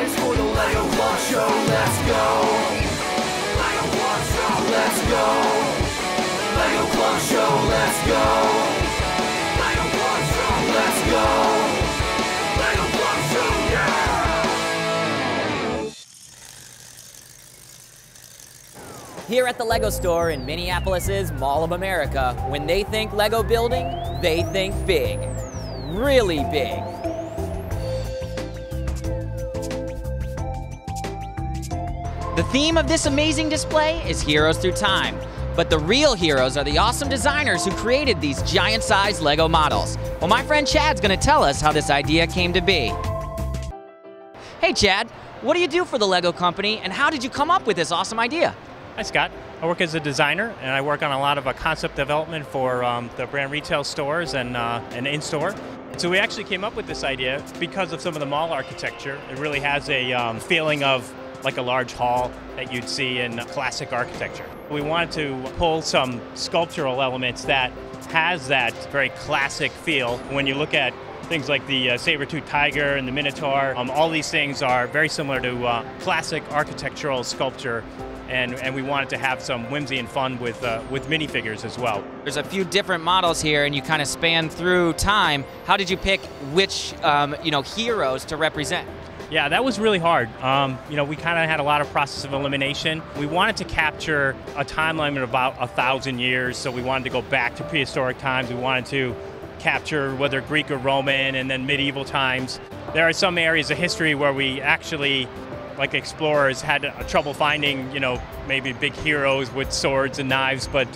place for the Lego Club Show. Let's go. Lego Club Show. Let's go. Lego Club Show. Let's go. Lego Club Show. Let's go. Lego Club Show. Yeah. Here at the Lego store in Minneapolis's Mall of America, when they think Lego building, they think big. Really big. The theme of this amazing display is Heroes Through Time, but the real heroes are the awesome designers who created these giant-sized Lego models. Well, my friend Chad's gonna tell us how this idea came to be. Hey Chad, what do you do for the Lego company, and how did you come up with this awesome idea? Hi Scott, I work as a designer and I work on a lot of concept development for the brand retail stores and in-store. So we actually came up with this idea because of some of the mall architecture. It really has a feeling of like a large hall that you'd see in classic architecture. We wanted to pull some sculptural elements that has that very classic feel. When you look at things like the saber-toothed tiger and the minotaur, all these things are very similar to classic architectural sculpture. And we wanted to have some whimsy and fun with minifigures as well. There's a few different models here, and you kind of span through time. How did you pick which heroes to represent? Yeah, that was really hard. We kind of had a lot of process of elimination. We wanted to capture a timeline of about 1,000 years, so we wanted to go back to prehistoric times. We wanted to capture whether Greek or Roman, and then medieval times. There are some areas of history where we actually, like explorers, had trouble finding, maybe big heroes with swords and knives, but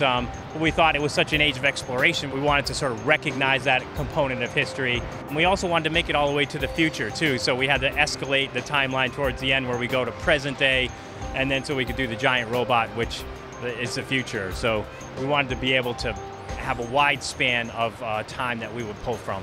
we thought it was such an age of exploration, we wanted to sort of recognize that component of history. And we also wanted to make it all the way to the future, too, so we had to escalate the timeline towards the end where we go to present day, and then so we could do the giant robot, which is the future. So we wanted to be able to have a wide span of time that we would pull from.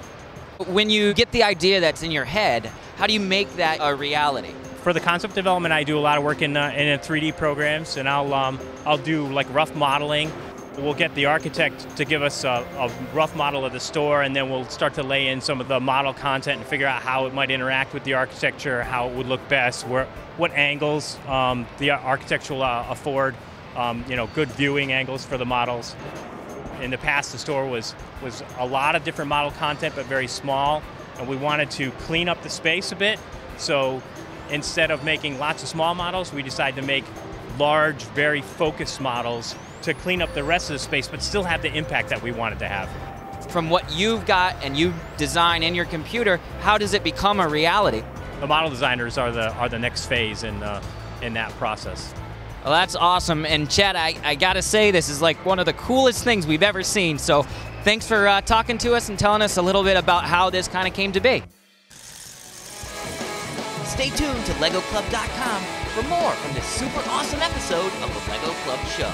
When you get the idea that's in your head, how do you make that a reality? For the concept development, I do a lot of work in 3D programs, and I'll do like rough modeling. We'll get the architect to give us a rough model of the store, and then we'll start to lay in some of the model content and figure out how it might interact with the architecture, how it would look best, what angles the architecture will afford, good viewing angles for the models. In the past, the store was a lot of different model content, but very small, and we wanted to clean up the space a bit. So instead of making lots of small models, we decided to make large, very focused models to clean up the rest of the space, but still have the impact that we wanted to have. From what you've got and you design in your computer, how does it become a reality? The model designers are the next phase in that process. Well, that's awesome. And Chad, I gotta say, this is like one of the coolest things we've ever seen. So thanks for talking to us and telling us a little bit about how this kind of came to be. Stay tuned to LegoClub.com for more from this super awesome episode of the Lego Club Show.